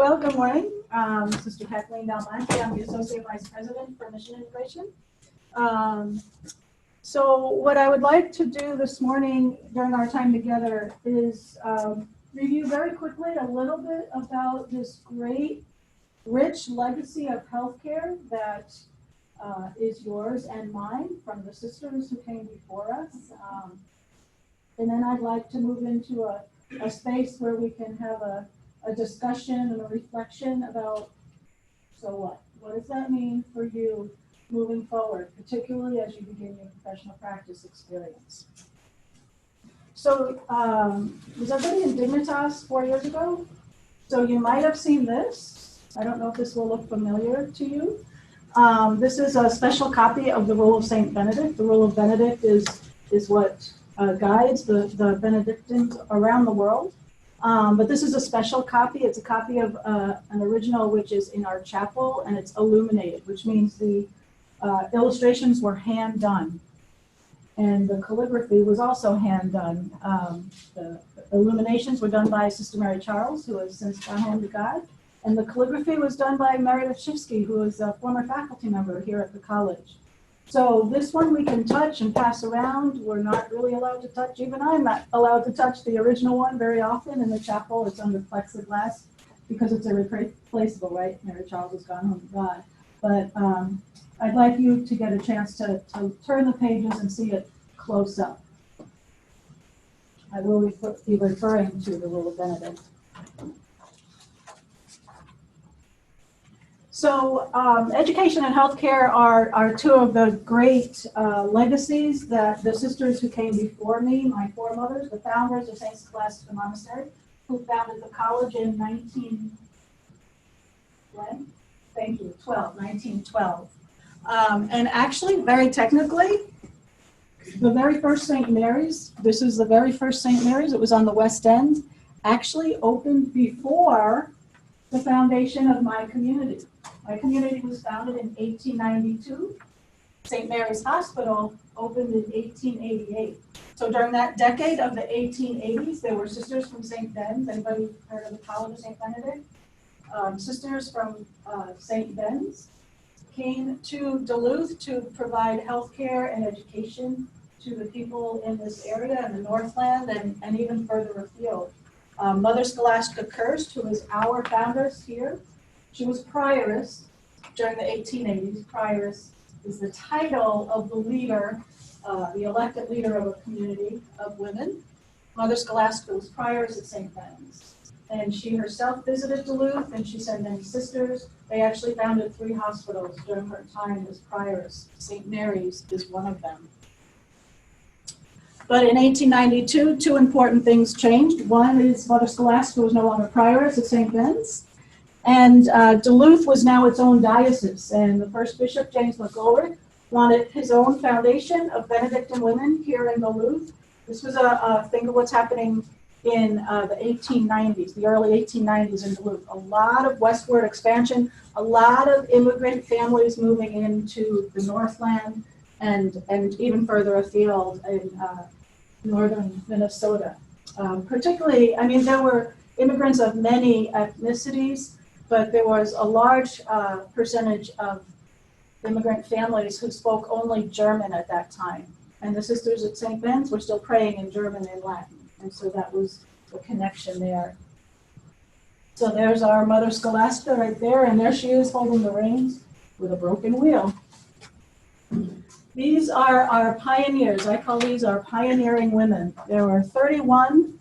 Well, good morning. Sister Kathleen. I'm the Associate Vice President for Mission Integration. So what I would like to do this morning during our time together is review very quickly a little bit about this great, rich legacy of healthcare that is yours and mine from the sisters who came before us. And then I'd like to move into a space where we can have a discussion and a reflection about, so what? What does that mean for you moving forward, particularly as you begin your professional practice experience? So, was everybody in Dignitas 4 years ago? So you might have seen this. I don't know if this will look familiar to you. This is a special copy of the Rule of St. Benedict. The Rule of Benedict is what guides the Benedictines around the world. But this is a special copy. It's a copy of an original which is in our chapel, and it's illuminated, which means the illustrations were hand done. And the calligraphy was also hand done. The illuminations were done by Sister Mary Charles, who has since gone home to God. And the calligraphy was done by Meredith Shifsky, who is a former faculty member here at the college. So this one we can touch and pass around. We're not really allowed to touch. Even I'm not allowed to touch the original one very often in the chapel. It's under plexiglass because it's irreplaceable, right? Mary Charles has gone home to God. But I'd like you to get a chance to turn the pages and see it close up. I will be referring to the Rule of Benedict. So education and healthcare are two of the great legacies that the sisters who came before me, my foremothers, the founders of St. Scholastica Monastery, who founded the college in 1912. And actually, very technically, the very first St. Mary's, this is the very first St. Mary's, it was on the West End, actually opened before the foundation of my community. My community was founded in 1892. St. Mary's Hospital opened in 1888. So during that decade of the 1880s, there were sisters from St. Ben's. Anybody heard of the College of St. Benedict? Sisters from St. Ben's came to Duluth to provide healthcare and education to the people in this area in the Northland and even further afield. Mother Scholastica Kirst, who is our foundress here, she was prioress during the 1880s. Prioress is the title of the leader, the elected leader of a community of women. Mother Scholastica was prioress at St. Ben's. And she herself visited Duluth, and she sent many sisters. They actually founded 3 hospitals during her time as prioress. St. Mary's is one of them. But in 1892, 2 important things changed. One is Mother Scholastica was no longer prioress at St. Ben's. And Duluth was now its own diocese. And the first bishop, James McGoldrick, wanted his own foundation of Benedictine women here in Duluth. This was a thing of what's happening in the 1890s, the early 1890s in Duluth. A lot of westward expansion, a lot of immigrant families moving into the Northland and even further afield in northern Minnesota. Particularly, I mean, there were immigrants of many ethnicities, but there was a large percentage of immigrant families who spoke only German at that time. And the sisters at St. Ben's were still praying in German and Latin. And so that was the connection there. So there's our Mother Scholastica right there, and there she is holding the reins with a broken wheel. These are our pioneers. I call these our pioneering women. There were 31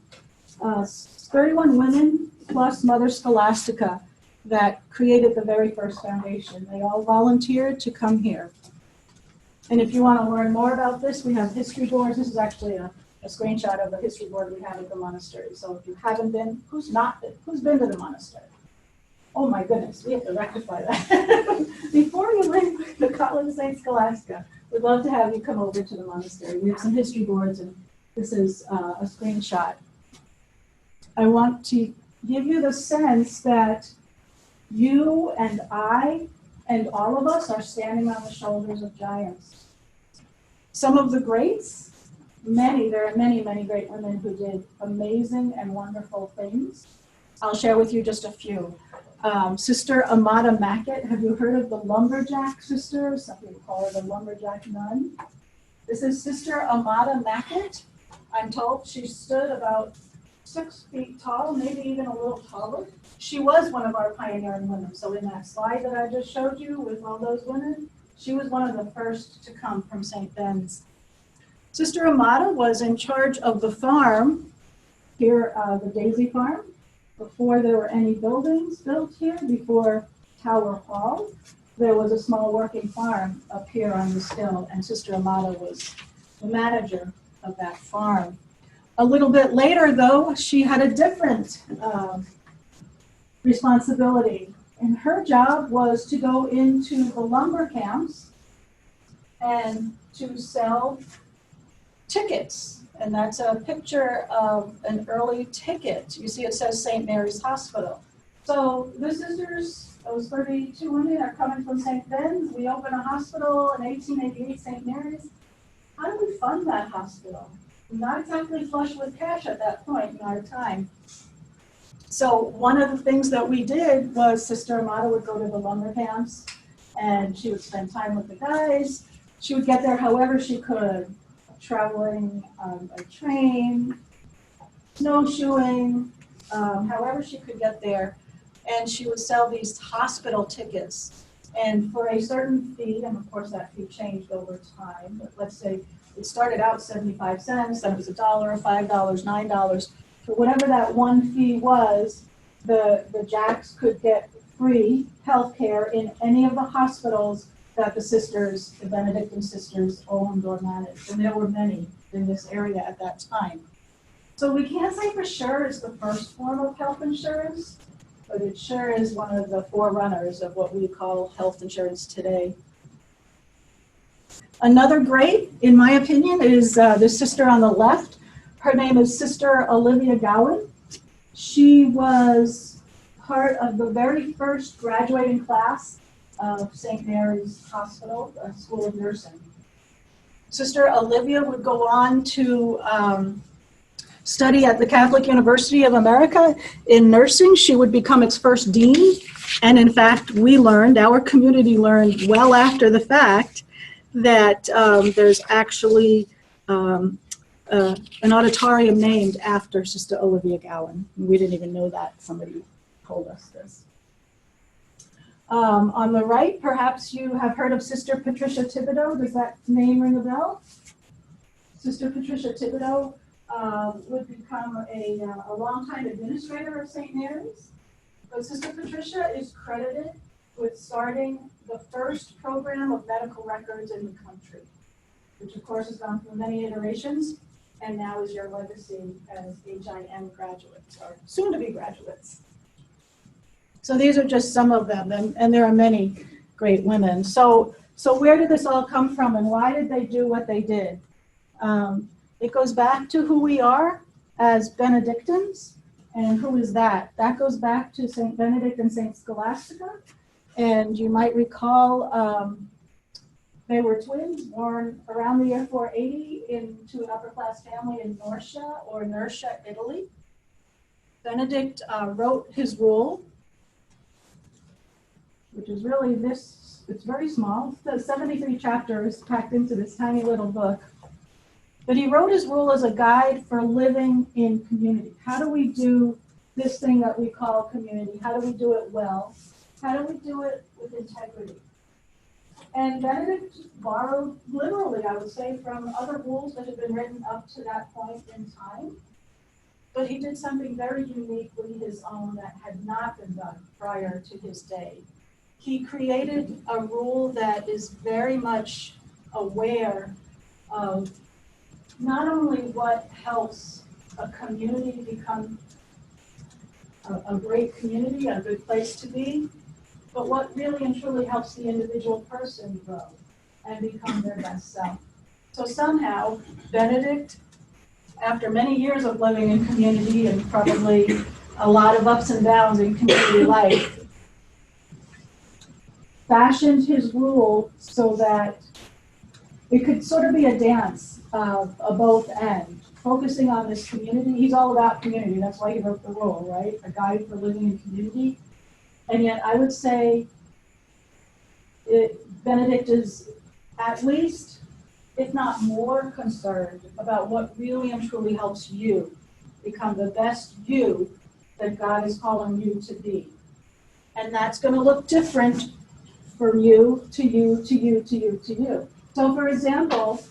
women plus Mother Scholastica that created the very first foundation. They all volunteered to come here. And if you want to learn more about this, we have history boards. This is actually a screenshot of the history board we have at the monastery. So if you haven't been, who's been to the monastery? Oh my goodness, we have to rectify that. Before you leave the College of St. Scholastica, we'd love to have you come over to the monastery. We have some history boards, and this is a screenshot. I want to give you the sense that you and I and all of us are standing on the shoulders of giants. Some of the greats, there are many, many great women who did amazing and wonderful things. I'll share with you just a few. Sister Amata Mackett. Have you heard of the lumberjack sister? Some people call her the lumberjack nun. This is Sister Amata Mackett. I'm told she stood about 6 feet tall, maybe even a little taller. She was one of our pioneering women. So in that slide that I just showed you with all those women, she was one of the first to come from St. Ben's. Sister Amata was in charge of the farm here, the Daisy Farm, before there were any buildings built here, before Tower Hall. There was a small working farm up here on this hill, and Sister Amata was the manager of that farm. A little bit later, though, she had a different responsibility, and her job was to go into the lumber camps and to sell tickets. And that's a picture of an early ticket. You see it says St. Mary's Hospital. So the sisters, those 32 women are coming from St. Ben's. We open a hospital in 1888, St. Mary's. How do we fund that hospital? We're not exactly flush with cash at that point in our time. So one of the things that we did was Sister Amata would go to the lumber camps and she would spend time with the guys. She would get there however she could, traveling on a train, snowshoeing, however she could get there. And she would sell these hospital tickets. And for a certain fee, and of course that fee changed over time, but let's say it started out 75 cents, then it was $1, $5, $9. For whatever that one fee was, the Jacks could get free health care in any of the hospitals that the sisters, the Benedictine sisters, owned or managed. And there were many in this area at that time. So we can't say for sure it's the first form of health insurance, but it sure is one of the forerunners of what we call health insurance today. Another great, in my opinion, is the sister on the left. Her name is Sister Olivia Gowan. She was part of the very first graduating class of St. Mary's Hospital, School of Nursing. Sister Olivia would go on to study at the Catholic University of America in nursing. She would become its first dean. And in fact, we learned, our community learned well after the fact, that there's actually an auditorium named after Sister Olivia Gowan. We didn't even know that. Somebody told us this. On the right, perhaps you have heard of Sister Patricia Thibodeau. Does that name ring a bell? Sister Patricia Thibodeau would become a longtime administrator of St. Mary's. But Sister Patricia is credited with starting the first program of medical records in the country, which of course has gone through many iterations, and now is your legacy as AHIM graduates, or soon-to-be graduates. So these are just some of them, and there are many great women. So where did this all come from, and why did they do what they did? It goes back to who we are as Benedictines, and who is that? That goes back to St. Benedict and St. Scholastica, and you might recall they were twins born around the year 480 into an upper-class family in Nursia, Italy. Benedict wrote his rule, which is really this, it's very small. The 73 chapters packed into this tiny little book. But he wrote his rule as a guide for living in community. How do we do this thing that we call community? How do we do it well? How do we do it with integrity? And Benedict borrowed literally, I would say, from other rules that had been written up to that point in time. But he did something very uniquely his own that had not been done prior to his day. He created a rule that is very much aware of not only what helps a community become a great community, a good place to be, but what really and truly helps the individual person grow and become their best self. So somehow, Benedict, after many years of living in community and probably a lot of ups and downs in community life, fashioned his rule so that it could sort of be a dance of a both end, focusing on this community. He's all about community. That's why he wrote the rule, right? A guide for living in community. And yet I would say Benedict is at least, if not more, concerned about what really and truly helps you become the best you that God is calling you to be. And that's going to look different from you to you to you to you to you. So for example,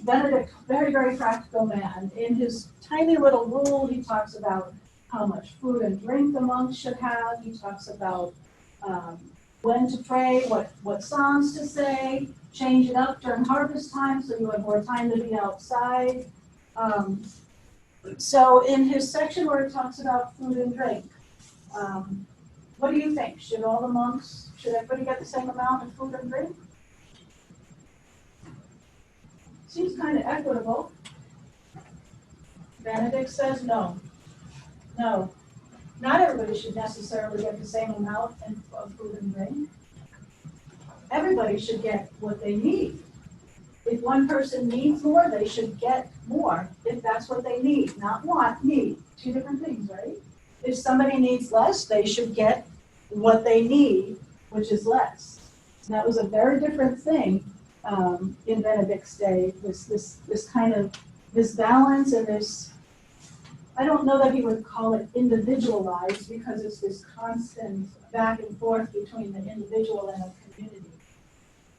Benedict, very, very practical man. In his tiny little rule, he talks about how much food and drink the monks should have. He talks about when to pray, what songs to say, change it up during harvest time so you have more time to be outside. So in his section where it talks about food and drink, what do you think? Should everybody get the same amount of food and drink? Seems kind of equitable. Benedict says no. No. Not everybody should necessarily get the same amount of food and drink. Everybody should get what they need. If one person needs more, they should get more, if that's what they need. Not want, need. Two different things, right? If somebody needs less, they should get what they need, which is less. And that was a very different thing in Benedict's day, this kind of, this balance and this, I don't know that he would call it individualized because it's this constant back and forth between the individual and the community.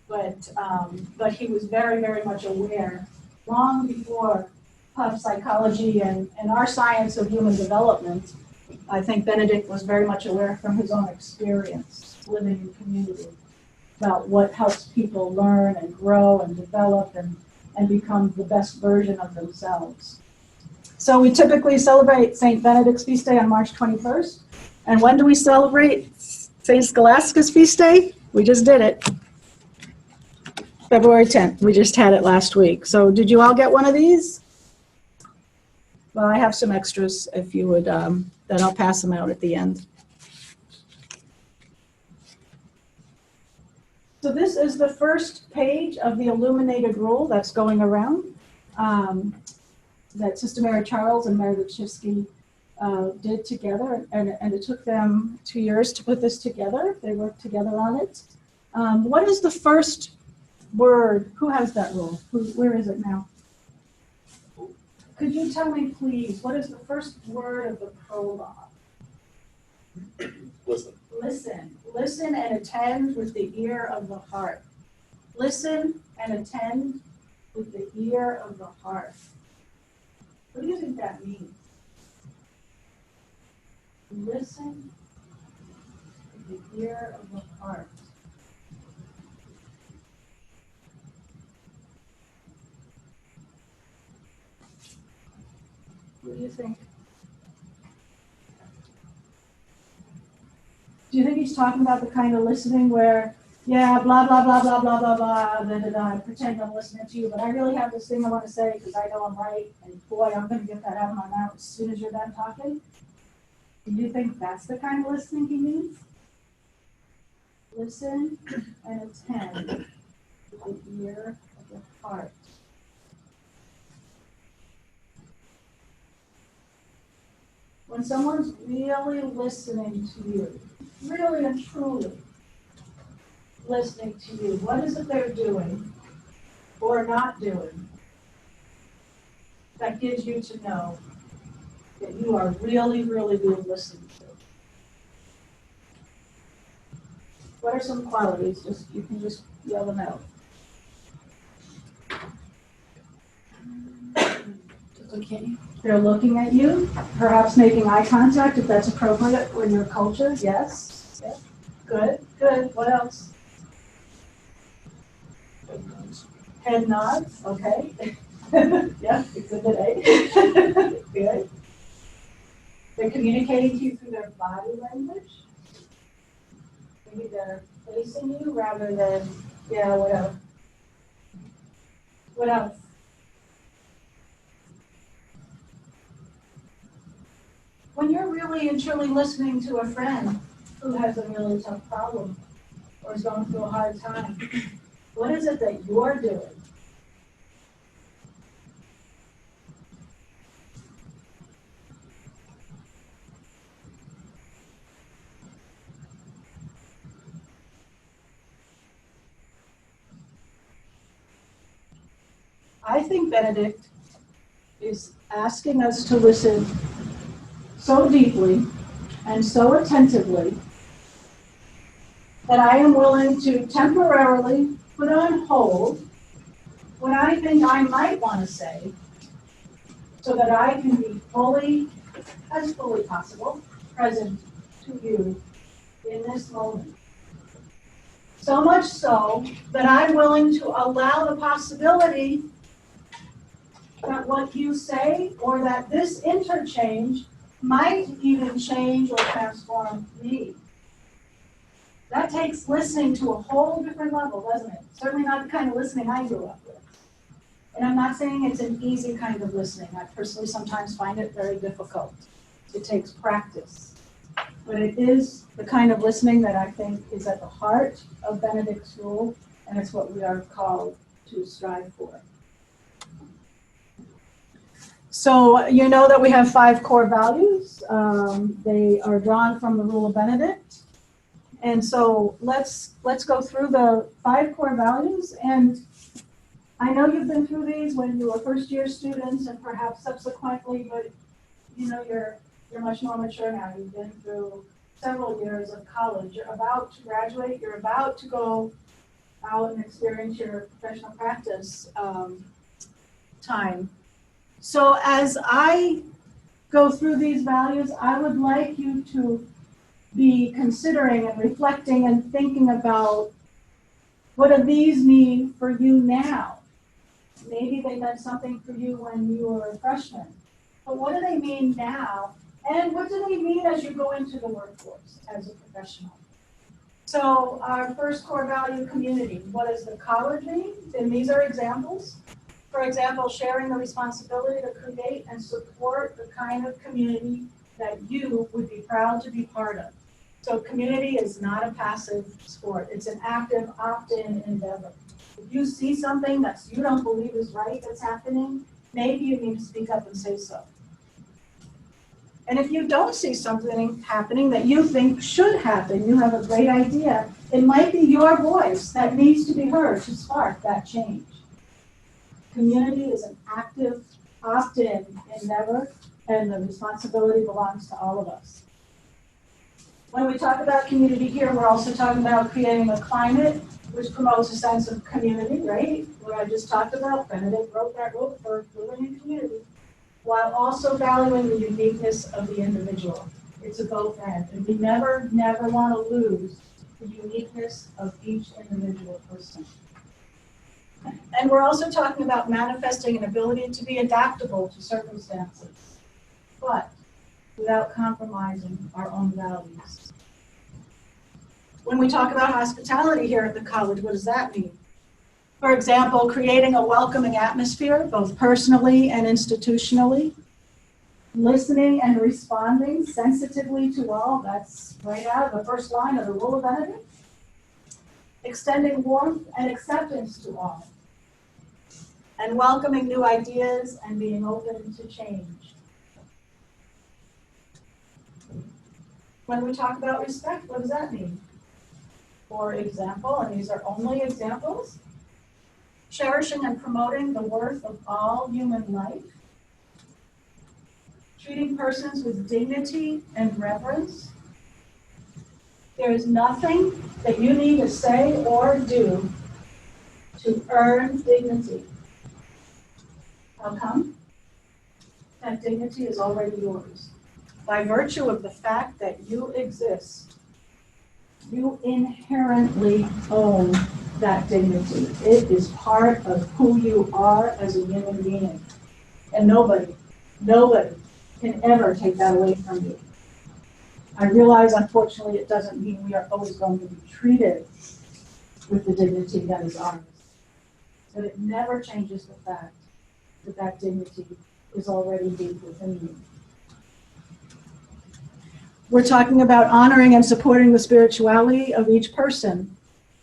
But he was very, very much aware, long before pop psychology and our science of human development. I think Benedict was very much aware from his own experience living in community about what helps people learn and grow and develop and become the best version of themselves. So we typically celebrate St. Benedict's feast day on March 21st. And when do we celebrate St. Scholastica's feast day? We just did it. February 10th. We just had it last week. So did you all get one of these? Well, I have some extras if you would, then I'll pass them out at the end. So this is the first page of the illuminated rule that's going around that Sister Mary Charles and Mary Lipschitsky did together, and it took them 2 years to put this together. They worked together on it. What is the first word? Who has that rule? Where is it now? Could you tell me, please, what is the first word of the prologue? Listen. Listen. Listen and attend with the ear of the heart. Listen and attend with the ear of the heart. What do you think that means? Listen with the ear of the heart. What do you think? Do you think he's talking about the kind of listening where, yeah, blah, blah, blah, blah, blah, blah, blah, I pretend I'm listening to you, but I really have this thing I want to say because I know I'm right, and boy, I'm going to get that out of my mouth as soon as you're done talking? Do you think that's the kind of listening he means? Listen and attend with the ear of the heart. When someone's really listening to you, really and truly listening to you, what is it they're doing or not doing that gives you to know that you are really, really being listened to? What are some qualities? You can just yell them out. Okay. They're looking at you, perhaps making eye contact if that's appropriate in your culture. Yes. Yeah. Good. Good. What else? Head nods. Okay. Yeah, exhibit A. Good. They're communicating to you through their body language. Maybe they're facing you rather than, yeah, whatever. What else? When you're really and truly listening to a friend who has a really tough problem or is going through a hard time, what is it that you're doing? I think Benedict is asking us to listen so deeply and so attentively that I am willing to temporarily put on hold what I think I might want to say so that I can be fully, as fully possible, present to you in this moment. So much so that I'm willing to allow the possibility that what you say or that this interchange might even change or transform me. That takes listening to a whole different level, doesn't it? Certainly not the kind of listening I grew up with. And I'm not saying it's an easy kind of listening. I personally sometimes find it very difficult. It takes practice. But it is the kind of listening that I think is at the heart of Benedict's rule, and it's what we are called to strive for. So you know that we have 5 core values. They are drawn from the Rule of Benedict. And so let's go through the 5 core values. And I know you've been through these when you were first-year students and perhaps subsequently, but you know you're much more mature now. You've been through several years of college. You're about to graduate. You're about to go out and experience your professional practice time. So as I go through these values, I would like you to be considering and reflecting and thinking about what do these mean for you now? Maybe they meant something for you when you were a freshman, but what do they mean now? And what do they mean as you go into the workforce as a professional? So our first core value, community. What does the college mean? And these are examples. For example, sharing the responsibility to create and support the kind of community that you would be proud to be part of. So community is not a passive sport. It's an active opt-in endeavor. If you see something that you don't believe is right that's happening, maybe you need to speak up and say so. And if you don't see something happening that you think should happen, you have a great idea, it might be your voice that needs to be heard to spark that change. Community is an active opt-in endeavor, and the responsibility belongs to all of us. When we talk about community here, we're also talking about creating a climate which promotes a sense of community, right? What I just talked about, Benedict wrote that book for living in community, while also valuing the uniqueness of the individual. It's a both and we never want to lose the uniqueness of each individual person. And we're also talking about manifesting an ability to be adaptable to circumstances, but without compromising our own values. When we talk about hospitality here at the college, what does that mean? For example, creating a welcoming atmosphere, both personally and institutionally. Listening and responding sensitively to all, that's right out of the first line of the Rule of Benedict. Extending warmth and acceptance to all. And welcoming new ideas and being open to change. When we talk about respect, what does that mean? For example, and these are only examples, cherishing and promoting the worth of all human life, treating persons with dignity and reverence. There is nothing that you need to say or do to earn dignity. How come? That dignity is already yours. By virtue of the fact that you exist, you inherently own that dignity. It is part of who you are as a human being. And nobody can ever take that away from you. I realize, unfortunately, it doesn't mean we are always going to be treated with the dignity that is ours. But it never changes the fact that that dignity is already deep within you. We're talking about honoring and supporting the spirituality of each person.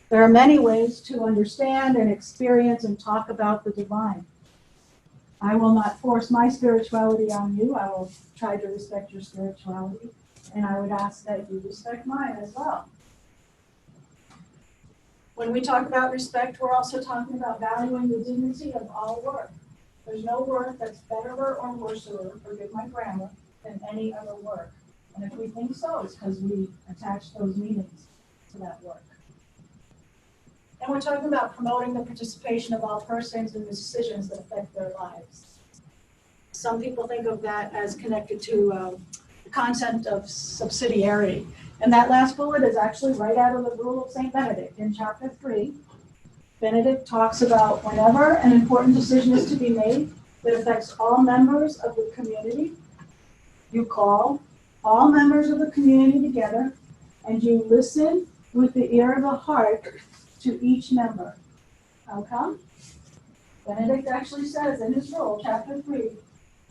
There are many ways to understand and experience and talk about the divine. I will not force my spirituality on you. I will try to respect your spirituality, and I would ask that you respect mine as well. When we talk about respect, we're also talking about valuing the dignity of all work. There's no work that's better or worse, forgive my grammar, than any other work. And if we think so, it's because we attach those meanings to that work. And we're talking about promoting the participation of all persons in decisions that affect their lives. Some people think of that as connected to the concept of subsidiarity. And that last bullet is actually right out of the Rule of St. Benedict in chapter 3. Benedict talks about whenever an important decision is to be made that affects all members of the community, you call all members of the community together and you listen with the ear of the heart to each member. How come? Benedict actually says in his rule, chapter 3,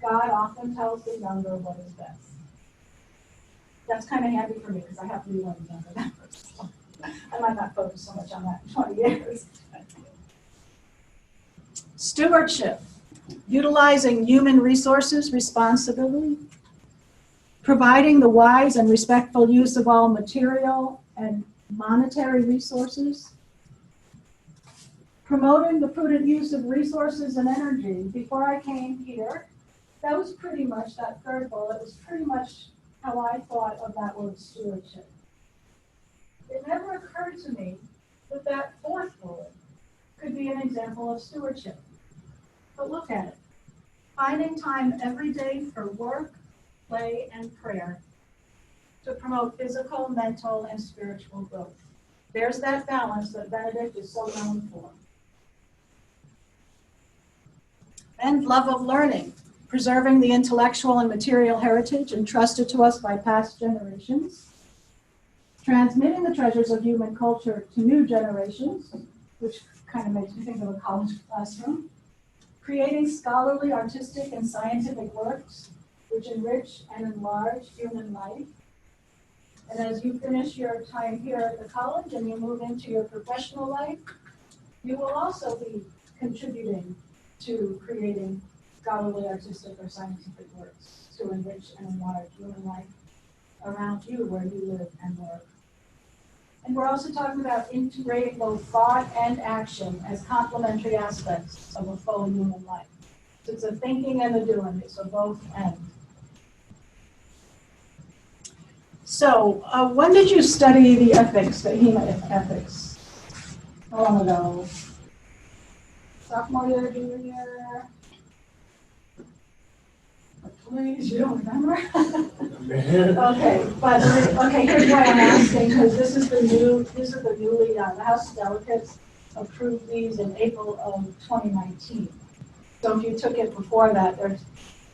God often tells the younger what is best. That's kind of handy for me because I have to be one of the younger members. So I might not focus so much on that in 20 years. Stewardship, utilizing human resources responsibly, providing the wise and respectful use of all material and monetary resources, promoting the prudent use of resources and energy. Before I came here, that was pretty much, that third bullet was pretty much how I thought of that word stewardship. It never occurred to me that that fourth bullet could be an example of stewardship. But look at it. Finding time every day for work, play, and prayer to promote physical, mental, and spiritual growth. There's that balance that Benedict is so known for. And love of learning, preserving the intellectual and material heritage entrusted to us by past generations, transmitting the treasures of human culture to new generations, which kind of makes me think of a college classroom, creating scholarly, artistic, and scientific works which enrich and enlarge human life. And as you finish your time here at the college and you move into your professional life, you will also be contributing to creating scholarly, artistic, or scientific works to enrich and enlarge human life around you where you live and work. And we're also talking about integrating both thought and action as complementary aspects of a full human life. So it's a thinking and a doing, it's a both and. So, when did you study the ethics, the AHIMA ethics? How long ago? Sophomore year, junior year? Please, you don't remember? Okay, here's why I'm asking, because these are the newly, the House of Delegates approved these in April of 2019. So if you took it before that, there's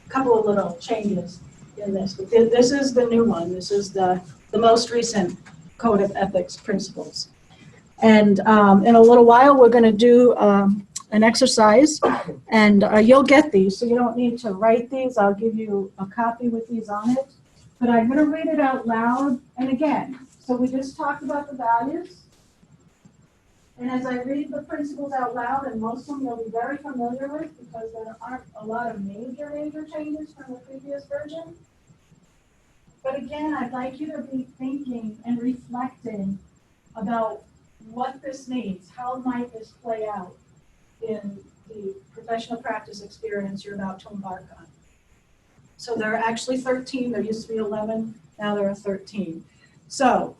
a couple of little changes in this, but this is the new one. This is the most recent Code of Ethics Principles. And in a little while, we're going to do an exercise, and you'll get these, so you don't need to write these. I'll give you a copy with these on it, but I'm going to read it out loud. And again, so we just talked about the values, and as I read the principles out loud, and most of them you'll be very familiar with because there aren't a lot of major changes from the previous version. But again, I'd like you to be thinking and reflecting about what this means. How might this play out in the professional practice experience you're about to embark on? So there are actually 13. There used to be 11. Now there are 13. So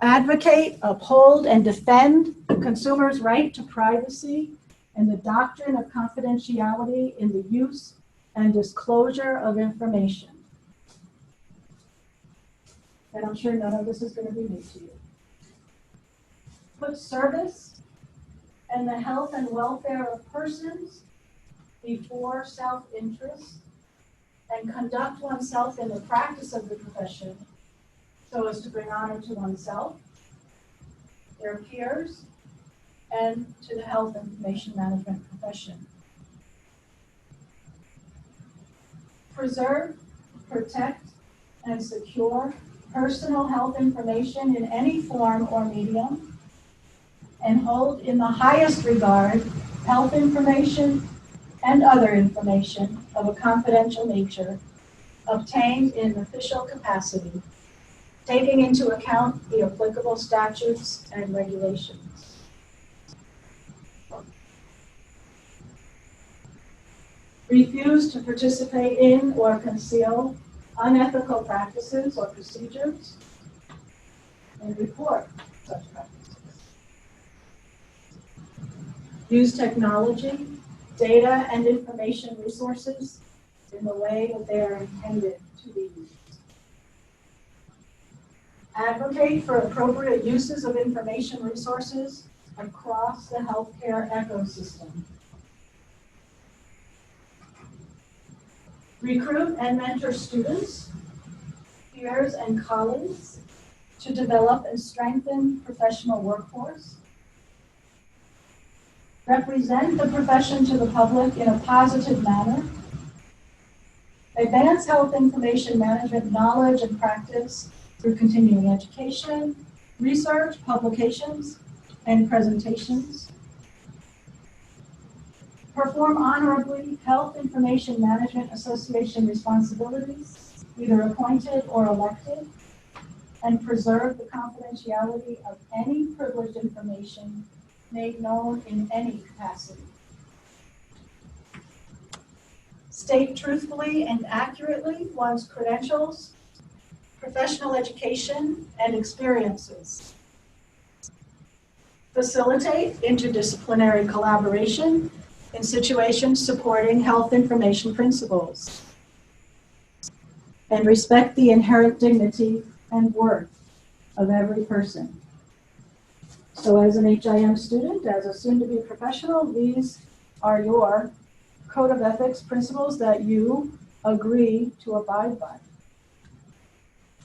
advocate, uphold, and defend the consumer's right to privacy and the doctrine of confidentiality in the use and disclosure of information. And I'm sure none of this is going to be new to you. Put service and the health and welfare of persons before self-interest, and conduct oneself in the practice of the profession so as to bring honor to oneself, their peers, and to the health information management profession. Preserve, protect, and secure personal health information in any form or medium, and hold in the highest regard health information and other information of a confidential nature obtained in official capacity taking into account the applicable statutes and regulations. Refuse to participate in or conceal unethical practices or procedures, and report such practices. Use technology, data, and information resources in the way that they are intended to be used. Advocate for appropriate uses of information resources across the healthcare ecosystem. Recruit and mentor students, peers, and colleagues to develop and strengthen professional workforce. Represent the profession to the public in a positive manner. Advance health information management knowledge and practice through continuing education, research, publications, and presentations. Perform honorably Health Information Management Association responsibilities, either appointed or elected, and preserve the confidentiality of any privileged information made known in any capacity. State truthfully and accurately one's credentials, professional education, and experiences. Facilitate interdisciplinary collaboration in situations supporting health information principles. And respect the inherent dignity and worth of every person. So as an HIM student, as a soon-to-be professional, these are your code of ethics principles that you agree to abide by.